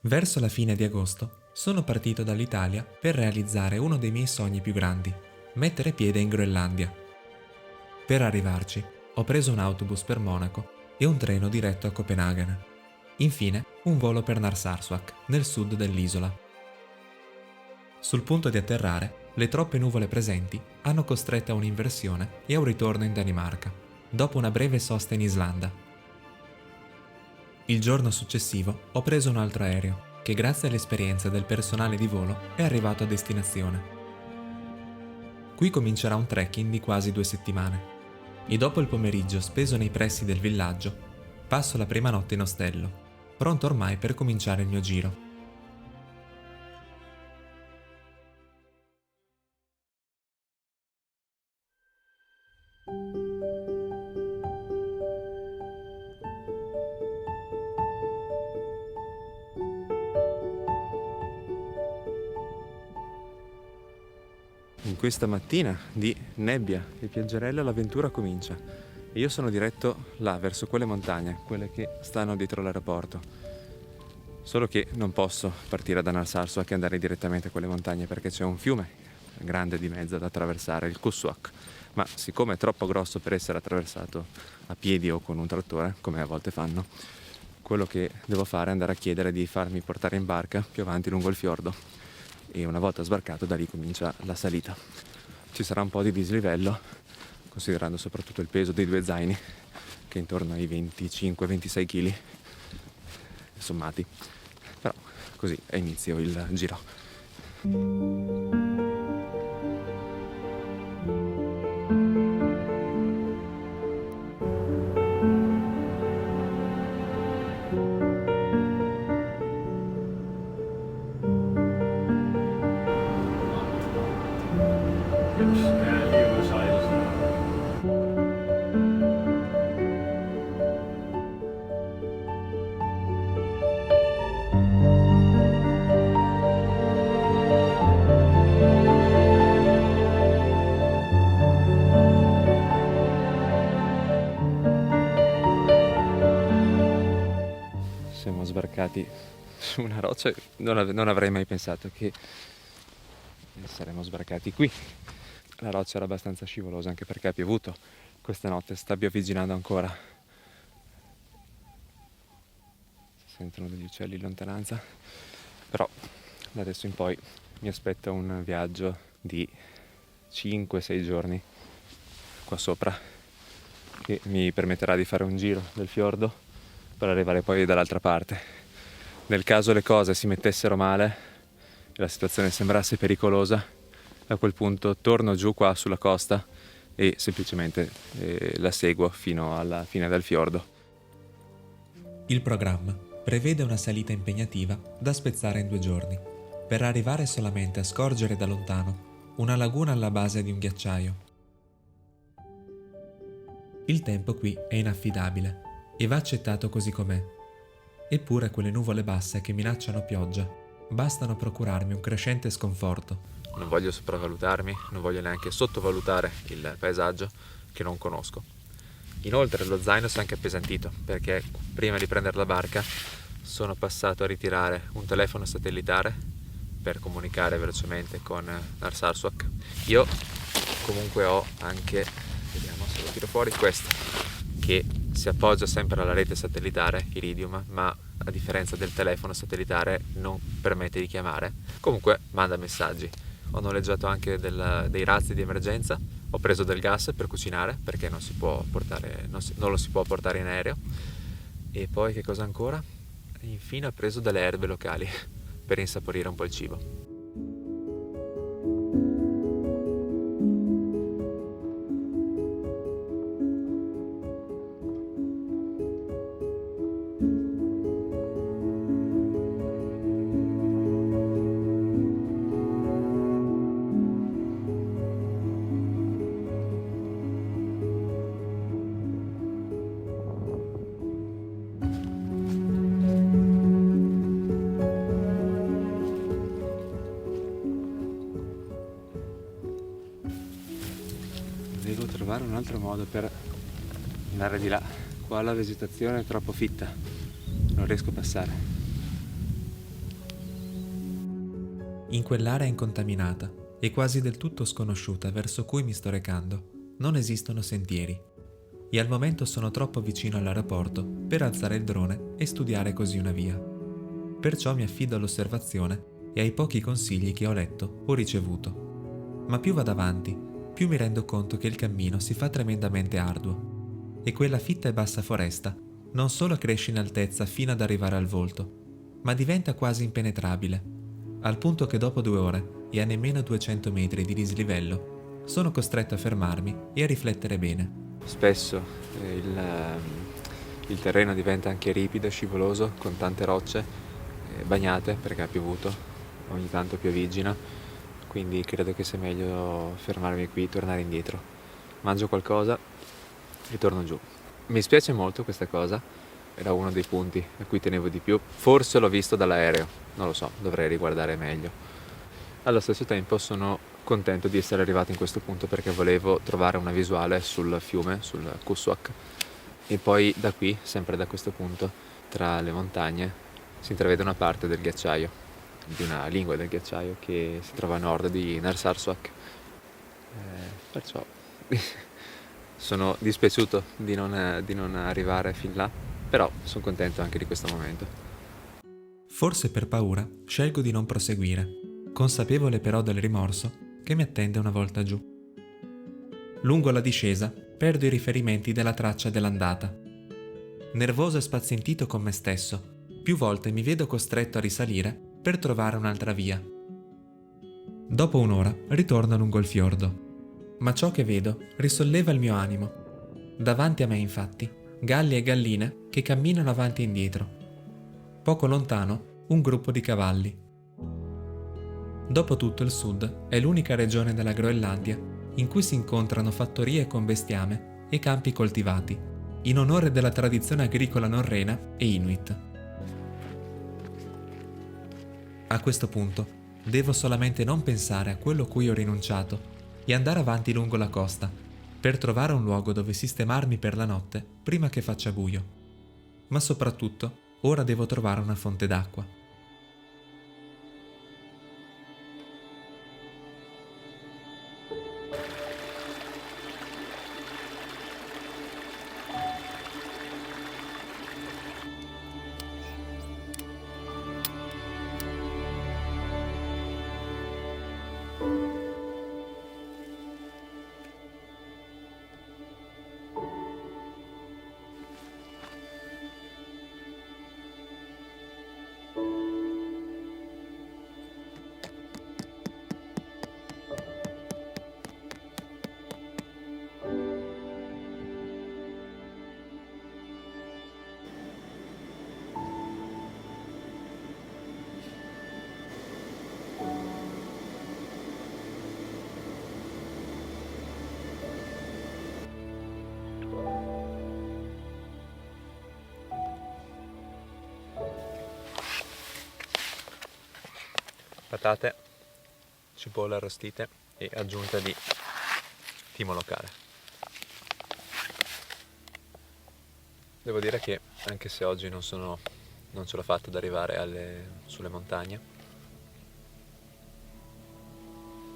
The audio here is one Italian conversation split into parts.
Verso la fine di agosto sono partito dall'Italia per realizzare uno dei miei sogni più grandi, mettere piede in Groenlandia. Per arrivarci ho preso un autobus per Monaco e un treno diretto a Copenaghen. Infine un volo per Narsarsuaq, nel sud dell'isola. Sul punto di atterrare, le troppe nuvole presenti hanno costretto a un'inversione e a un ritorno in Danimarca, dopo una breve sosta in Islanda. Il giorno successivo ho preso un altro aereo, che grazie all'esperienza del personale di volo è arrivato a destinazione. Qui comincerà un trekking di quasi 2 settimane e dopo il pomeriggio speso nei pressi del villaggio, passo la prima notte in ostello, pronto ormai per cominciare il mio giro. In questa mattina di nebbia e pioggerella l'avventura comincia e io sono diretto là verso quelle montagne, quelle che stanno dietro l'aeroporto. Solo che non posso partire da Narsarsuaq e andare direttamente a quelle montagne perché c'è un fiume grande di mezzo da attraversare, il Kussuaq, ma siccome è troppo grosso per essere attraversato a piedi o con un trattore, come a volte fanno, quello che devo fare è andare a chiedere di farmi portare in barca più avanti lungo il fiordo e una volta sbarcato da lì comincia la salita. Ci sarà un po' di dislivello, considerando soprattutto il peso dei due zaini, che è intorno ai 25-26 kg sommati, però così è inizio il giro. Siamo sbarcati su una roccia, non avrei mai pensato che saremmo sbarcati qui. La roccia era abbastanza scivolosa anche perché ha piovuto questa notte, sta piovigginando ancora. Si sentono degli uccelli in lontananza, però da adesso in poi mi aspetta un viaggio di 5-6 giorni qua sopra che mi permetterà di fare un giro del fiordo per arrivare poi dall'altra parte. Nel caso le cose si mettessero male e la situazione sembrasse pericolosa, a quel punto torno giù qua sulla costa e semplicemente la seguo fino alla fine del fiordo. Il programma prevede una salita impegnativa da spezzare in 2 giorni, per arrivare solamente a scorgere da lontano una laguna alla base di un ghiacciaio. Il tempo qui è inaffidabile e va accettato così com'è. Eppure quelle nuvole basse che minacciano pioggia bastano a procurarmi un crescente sconforto. Non voglio sopravvalutarmi, non voglio neanche sottovalutare il paesaggio che non conosco. Inoltre lo zaino si è anche appesantito perché prima di prendere la barca sono passato a ritirare un telefono satellitare per comunicare velocemente con Narsarsuaq. Io comunque ho anche, vediamo se lo tiro fuori, questo che si appoggia sempre alla rete satellitare Iridium, ma a differenza del telefono satellitare non permette di chiamare, comunque manda messaggi. Ho noleggiato anche dei razzi di emergenza, ho preso del gas per cucinare perché non lo si può portare in aereo, e poi che cosa ancora? Infine ho preso delle erbe locali per insaporire un po' il cibo. Devo trovare un altro modo per andare di là. Qua la vegetazione è troppo fitta, non riesco a passare. In quell'area incontaminata e quasi del tutto sconosciuta verso cui mi sto recando, non esistono sentieri. E al momento sono troppo vicino all'aeroporto per alzare il drone e studiare così una via. Perciò mi affido all'osservazione e ai pochi consigli che ho letto o ricevuto. Ma più vado avanti, più mi rendo conto che il cammino si fa tremendamente arduo e quella fitta e bassa foresta non solo cresce in altezza fino ad arrivare al volto, ma diventa quasi impenetrabile, al punto che dopo 2 ore e a nemmeno 200 metri di dislivello sono costretto a fermarmi e a riflettere bene. Spesso il terreno diventa anche ripido e scivoloso, con tante rocce bagnate perché ha piovuto, ogni tanto pioviggina, quindi credo che sia meglio fermarmi qui, tornare indietro. Mangio qualcosa e torno giù. Mi spiace molto questa cosa, era uno dei punti a cui tenevo di più. Forse l'ho visto dall'aereo, non lo so, dovrei riguardare meglio. Allo stesso tempo sono contento di essere arrivato in questo punto perché volevo trovare una visuale sul fiume, sul Kuswak, e poi da qui, sempre da questo punto, tra le montagne, si intravede una parte del ghiacciaio, di una lingua del ghiacciaio che si trova a nord di Narsarsuaq. Perciò sono dispiaciuto di non arrivare fin là, però sono contento anche di questo momento. Forse per paura scelgo di non proseguire, consapevole però del rimorso che mi attende una volta giù. Lungo la discesa perdo i riferimenti della traccia dell'andata. Nervoso e spazientito con me stesso, più volte mi vedo costretto a risalire per trovare un'altra via. Dopo un'ora ritorno lungo il fiordo, ma ciò che vedo risolleva il mio animo. Davanti a me, infatti, galli e galline che camminano avanti e indietro. Poco lontano, un gruppo di cavalli. Dopotutto il sud è l'unica regione della Groenlandia in cui si incontrano fattorie con bestiame e campi coltivati, in onore della tradizione agricola norrena e inuit. A questo punto, devo solamente non pensare a quello a cui ho rinunciato e andare avanti lungo la costa, per trovare un luogo dove sistemarmi per la notte prima che faccia buio. Ma soprattutto, ora devo trovare una fonte d'acqua. Patate, cipolle arrostite e aggiunta di timo locale. Devo dire che anche se oggi non ce l'ho fatta ad arrivare sulle montagne,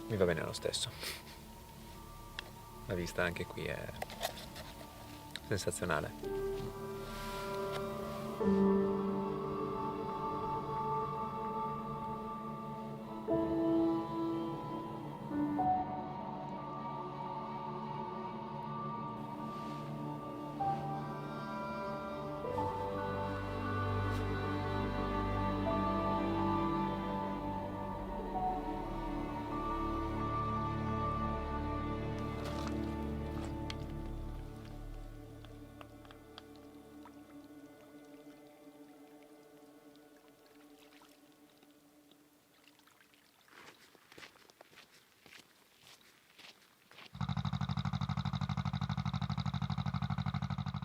mi va bene lo stesso. La vista anche qui è sensazionale.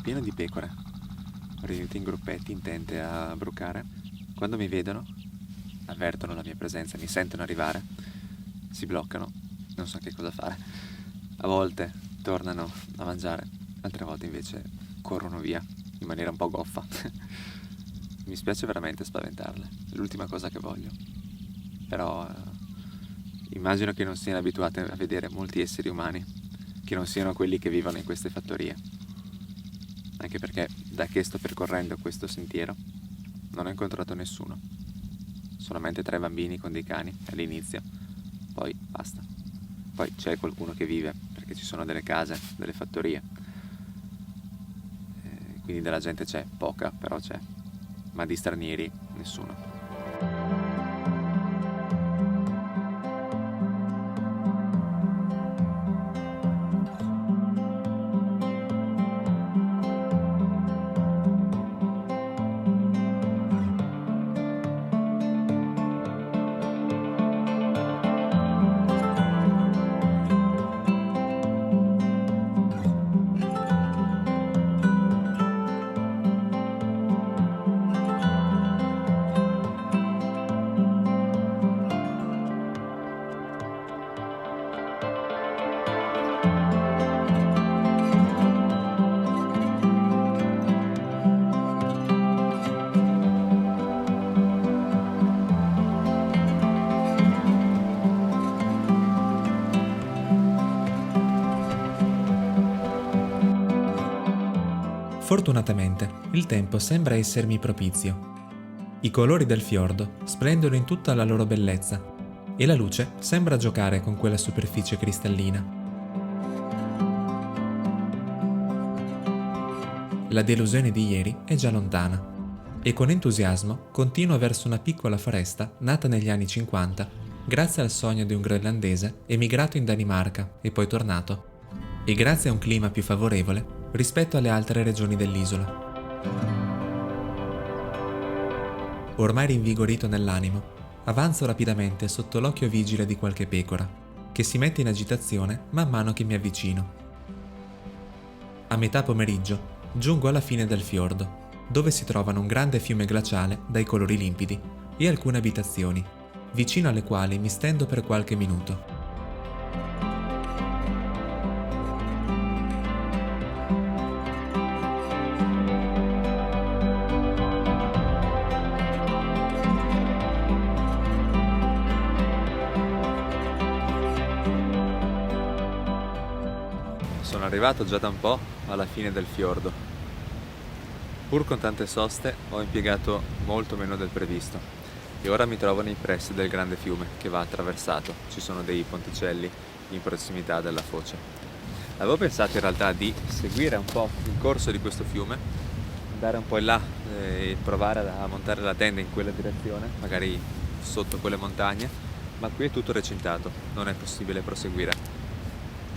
Pieno di pecore, riunite in gruppetti intente a brucare. Quando mi vedono, avvertono la mia presenza, mi sentono arrivare, si bloccano, non so che cosa fare. A volte tornano a mangiare, altre volte invece corrono via in maniera un po' goffa. Mi spiace veramente spaventarle, è l'ultima cosa che voglio, però Immagino che non siano abituate a vedere molti esseri umani, che non siano quelli che vivono in queste fattorie. Anche perché da che sto percorrendo questo sentiero non ho incontrato nessuno. Solamente 3 bambini con dei cani all'inizio, poi basta. Poi c'è qualcuno che vive, perché ci sono delle case, delle fattorie. Quindi della gente c'è, poca, però c'è. Ma di stranieri nessuno. Fortunatamente, il tempo sembra essermi propizio. I colori del fiordo splendono in tutta la loro bellezza e la luce sembra giocare con quella superficie cristallina. La delusione di ieri è già lontana e con entusiasmo continuo verso una piccola foresta nata negli anni 50 grazie al sogno di un groenlandese emigrato in Danimarca e poi tornato, e grazie a un clima più favorevole rispetto alle altre regioni dell'isola. Ormai rinvigorito nell'animo, avanzo rapidamente sotto l'occhio vigile di qualche pecora, che si mette in agitazione man mano che mi avvicino. A metà pomeriggio giungo alla fine del fiordo, dove si trovano un grande fiume glaciale dai colori limpidi e alcune abitazioni, vicino alle quali mi stendo per qualche minuto. Sono arrivato già da un po' alla fine del fiordo. Pur con tante soste ho impiegato molto meno del previsto e ora mi trovo nei pressi del grande fiume che va attraversato. Ci sono dei ponticelli in prossimità della foce. Avevo pensato in realtà di seguire un po' il corso di questo fiume, andare un po' in là e provare a montare la tenda in quella direzione, magari sotto quelle montagne, ma qui è tutto recintato, non è possibile proseguire.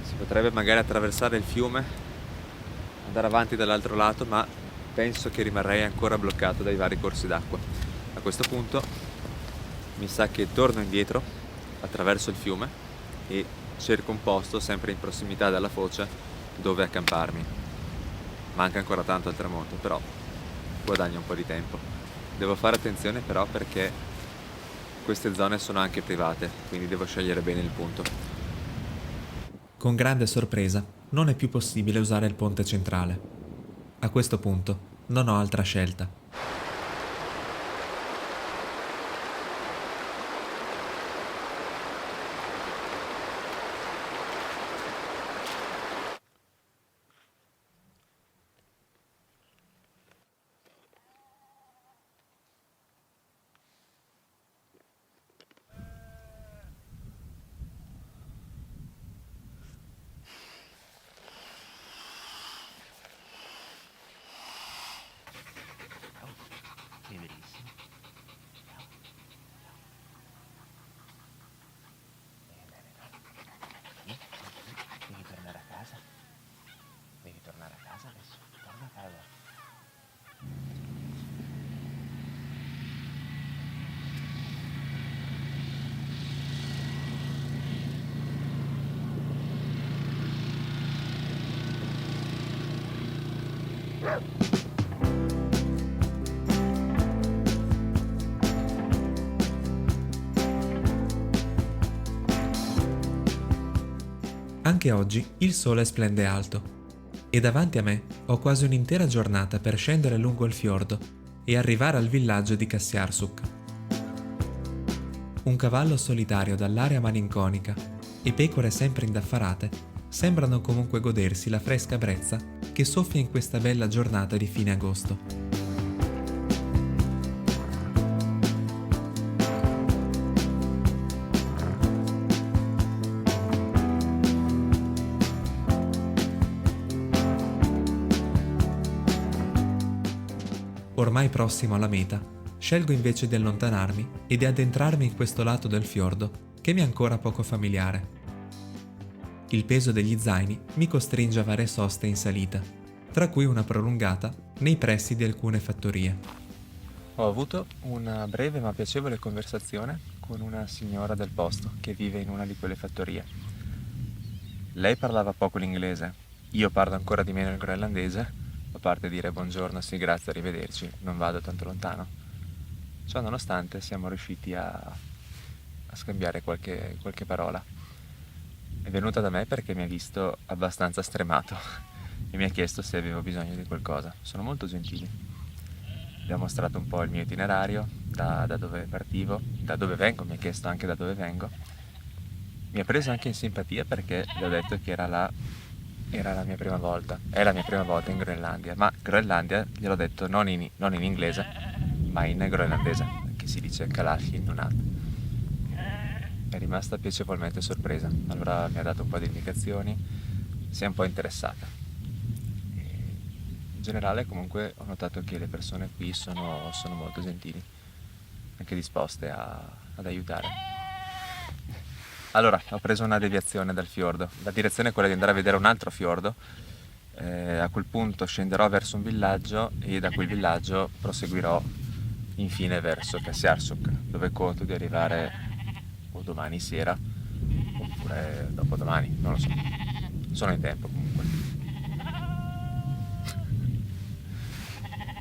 Si potrebbe magari attraversare il fiume, andare avanti dall'altro lato, ma penso che rimarrei ancora bloccato dai vari corsi d'acqua. A questo punto mi sa che torno indietro attraverso il fiume e cerco un posto sempre in prossimità della foce dove accamparmi. Manca ancora tanto al tramonto, però guadagno un po' di tempo. Devo fare attenzione però perché queste zone sono anche private, quindi devo scegliere bene il punto. Con grande sorpresa, non è più possibile usare il ponte centrale. A questo punto, non ho altra scelta. Devi tornare a casa adesso. Torna a casa. Anche oggi il sole splende alto e davanti a me ho quasi un'intera giornata per scendere lungo il fiordo e arrivare al villaggio di Kassiarsuk. Un cavallo solitario dall'area malinconica e pecore sempre indaffarate sembrano comunque godersi la fresca brezza che soffia in questa bella giornata di fine agosto. Ormai prossimo alla meta, scelgo invece di allontanarmi e di addentrarmi in questo lato del fiordo che mi è ancora poco familiare. Il peso degli zaini mi costringe a varie soste in salita, tra cui una prolungata nei pressi di alcune fattorie. Ho avuto una breve ma piacevole conversazione con una signora del posto che vive in una di quelle fattorie. Lei parlava poco l'inglese, io parlo ancora di meno il groenlandese, a parte dire buongiorno, sì, grazie, arrivederci, non vado tanto lontano. Ciò nonostante siamo riusciti a scambiare qualche parola. È venuta da me perché mi ha visto abbastanza stremato e mi ha chiesto se avevo bisogno di qualcosa. Sono molto gentili. Le ho mostrato un po' il mio itinerario, da dove partivo, da dove vengo, mi ha chiesto anche da dove vengo. Mi ha preso anche in simpatia perché le ho detto che era la mia prima volta, è la mia prima volta in Groenlandia, ma Groenlandia gliel'ho detto non in inglese, ma in groenlandese, che si dice Kalaallit Nunaat. È rimasta piacevolmente sorpresa, allora mi ha dato un po' di indicazioni, si è un po' interessata. In generale comunque ho notato che le persone qui sono molto gentili, anche disposte ad aiutare. Allora, ho preso una deviazione dal fiordo. La direzione è quella di andare a vedere un altro fiordo. A quel punto scenderò verso un villaggio e da quel villaggio proseguirò infine verso Kassiarsuk, dove conto di arrivare o domani sera oppure dopodomani, non lo so. Sono in tempo comunque.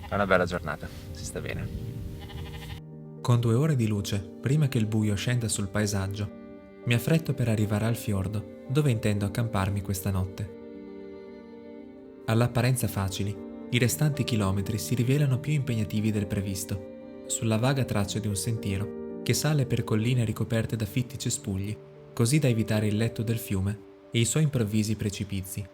È una bella giornata, si sta bene. Con 2 ore di luce, prima che il buio scenda sul paesaggio, mi affretto per arrivare al fiordo, dove intendo accamparmi questa notte. All'apparenza facili, i restanti chilometri si rivelano più impegnativi del previsto, sulla vaga traccia di un sentiero che sale per colline ricoperte da fitti cespugli, così da evitare il letto del fiume e i suoi improvvisi precipizi.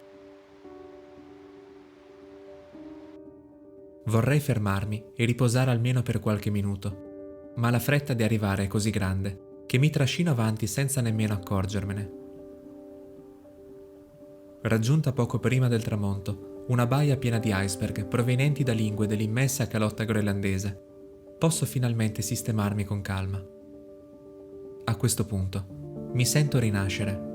Vorrei fermarmi e riposare almeno per qualche minuto, ma la fretta di arrivare è così grande che mi trascino avanti senza nemmeno accorgermene. Raggiunta poco prima del tramonto, una baia piena di iceberg provenienti da lingue dell'immensa calotta groenlandese, posso finalmente sistemarmi con calma. A questo punto, mi sento rinascere.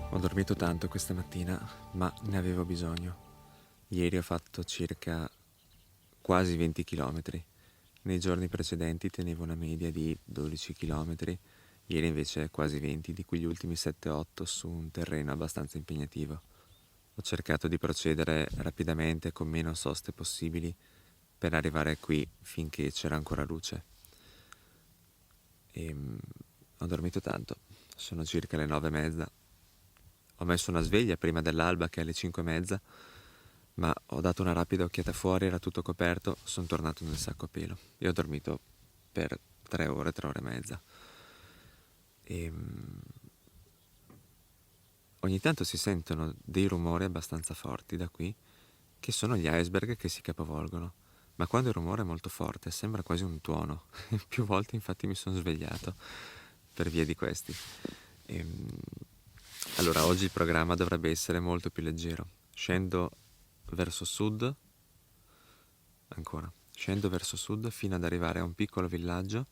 Ho dormito tanto questa mattina, ma ne avevo bisogno. Ieri ho fatto circa quasi 20 km. Nei giorni precedenti tenevo una media di 12 km, ieri invece quasi 20, di cui gli ultimi 7-8 su un terreno abbastanza impegnativo. Ho cercato di procedere rapidamente con meno soste possibili per arrivare qui finché c'era ancora luce. Ho dormito tanto, sono circa le 9:30. Ho messo una sveglia prima dell'alba che è alle 5:30, ma ho dato una rapida occhiata fuori, era tutto coperto, sono tornato nel sacco a pelo e ho dormito per 3 ore, 3 ore e mezza. Ogni tanto si sentono dei rumori abbastanza forti da qui, che sono gli iceberg che si capovolgono, ma quando il rumore è molto forte sembra quasi un tuono. Più volte infatti mi sono svegliato per via di questi. Allora, oggi il programma dovrebbe essere molto più leggero. Scendo verso sud fino ad arrivare a un piccolo villaggio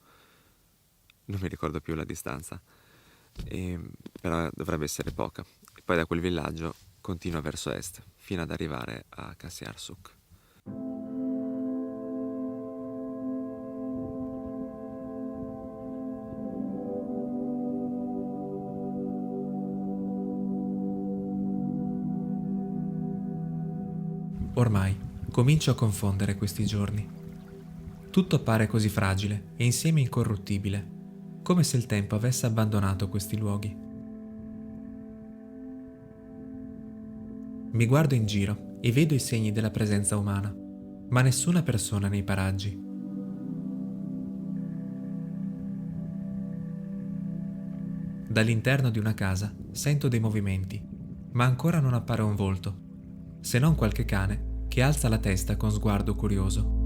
Non mi ricordo più la distanza, però dovrebbe essere poca. E poi da quel villaggio continua verso est, fino ad arrivare a Qasiarsuk. Ormai comincio a confondere questi giorni. Tutto appare così fragile e insieme incorruttibile, come se il tempo avesse abbandonato questi luoghi. Mi guardo in giro e vedo i segni della presenza umana, ma nessuna persona nei paraggi. Dall'interno di una casa sento dei movimenti, ma ancora non appare un volto, se non qualche cane che alza la testa con sguardo curioso.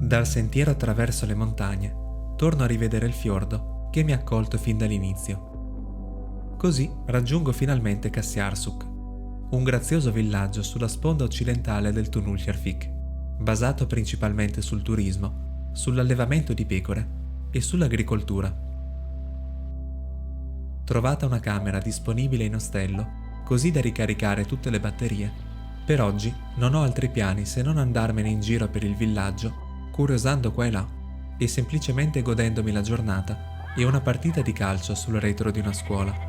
Dal sentiero attraverso le montagne torno a rivedere il fiordo che mi ha accolto fin dall'inizio. Così raggiungo finalmente Qasiarsuk, un grazioso villaggio sulla sponda occidentale del Tunuljarfik, basato principalmente sul turismo, sull'allevamento di pecore e sull'agricoltura. Trovata una camera disponibile in ostello, così da ricaricare tutte le batterie, per oggi non ho altri piani se non andarmene in giro per il villaggio, curiosando qua e là e semplicemente godendomi la giornata e una partita di calcio sul retro di una scuola.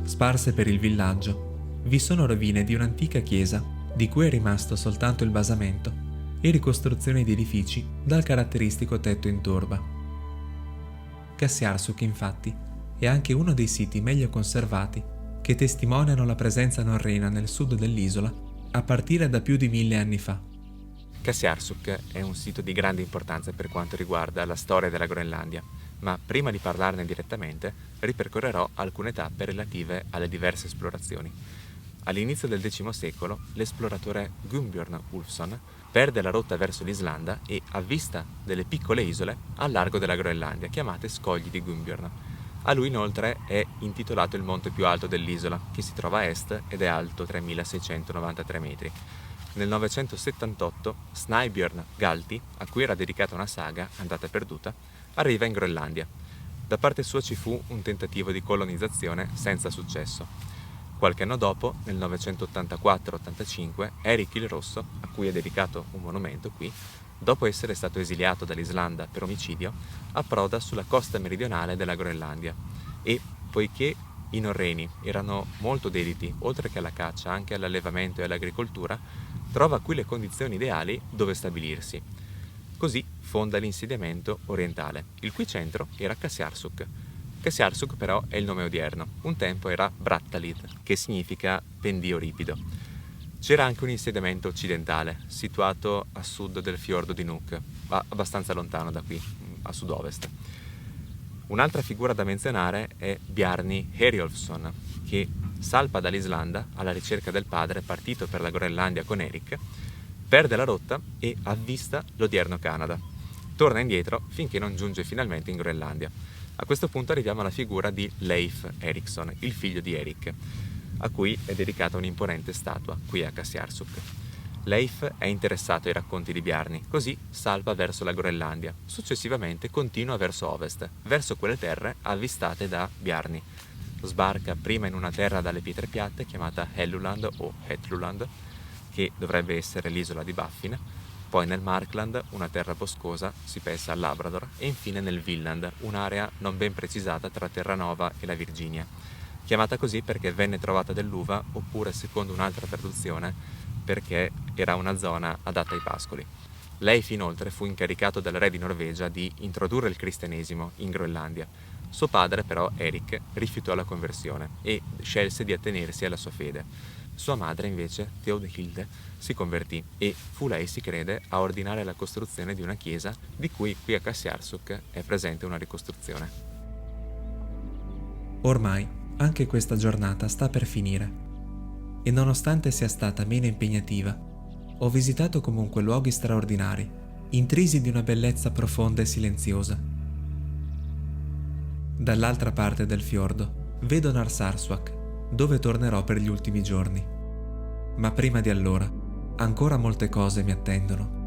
Sparse per il villaggio vi sono rovine di un'antica chiesa di cui è rimasto soltanto il basamento e ricostruzioni di edifici dal caratteristico tetto in torba. Qasiarsuk, infatti, è anche uno dei siti meglio conservati che testimoniano la presenza norrena nel sud dell'isola a partire da più di 1000 anni fa. Qasiarsuk è un sito di grande importanza per quanto riguarda la storia della Groenlandia, ma prima di parlarne direttamente ripercorrerò alcune tappe relative alle diverse esplorazioni. All'inizio del X secolo, l'esploratore Gunnbjörn Ulfsson perde la rotta verso l'Islanda e avvista delle piccole isole al largo della Groenlandia, chiamate Scogli di Gunnbjörn. A lui inoltre è intitolato il monte più alto dell'isola, che si trova a est ed è alto 3693 metri. Nel 978 Snæbjørn Galti, a cui era dedicata una saga, andata perduta, arriva in Groenlandia. Da parte sua ci fu un tentativo di colonizzazione senza successo. Qualche anno dopo, nel 984-85, Erik il Rosso, a cui è dedicato un monumento qui, dopo essere stato esiliato dall'Islanda per omicidio, approda sulla costa meridionale della Groenlandia e, poiché i norreni erano molto dediti, oltre che alla caccia, anche all'allevamento e all'agricoltura, trova qui le condizioni ideali dove stabilirsi. Così fonda l'insediamento orientale, il cui centro era Qasiarsuk. Qasiarsuk però è il nome odierno, un tempo era Brattahlid, che significa pendio ripido. C'era anche un insediamento occidentale, situato a sud del fiordo di Nuuk, ma abbastanza lontano da qui, a sud-ovest. Un'altra figura da menzionare è Bjarni Herjolfsson, che salpa dall'Islanda alla ricerca del padre partito per la Groenlandia con Erik, perde la rotta e avvista l'odierno Canada. Torna indietro finché non giunge finalmente in Groenlandia. A questo punto arriviamo alla figura di Leif Erikson, il figlio di Erik, a cui è dedicata un'imponente statua qui a Qasiarsuk. Leif è interessato ai racconti di Bjarni, così salpa verso la Groenlandia. Successivamente continua verso ovest, verso quelle terre avvistate da Bjarni. Sbarca prima in una terra dalle pietre piatte chiamata Helluland o Hetluland, che dovrebbe essere l'isola di Baffin, poi nel Markland, una terra boscosa, si pensa al Labrador, e infine nel Vinland, un'area non ben precisata tra Terranova e la Virginia, chiamata così perché venne trovata dell'uva, oppure secondo un'altra traduzione perché era una zona adatta ai pascoli. Leif inoltre fu incaricato dal re di Norvegia di introdurre il cristianesimo in Groenlandia. Suo padre però, Erik, rifiutò la conversione e scelse di attenersi alla sua fede. Sua madre, invece, Theodhilde, si convertì e fu lei, si crede, a ordinare la costruzione di una chiesa di cui qui a Qasiarsuk è presente una ricostruzione. Ormai anche questa giornata sta per finire e nonostante sia stata meno impegnativa, ho visitato comunque luoghi straordinari, intrisi di una bellezza profonda e silenziosa. Dall'altra parte del fiordo vedo Narsarsuaq, dove tornerò per gli ultimi giorni. Ma prima di allora, ancora molte cose mi attendono.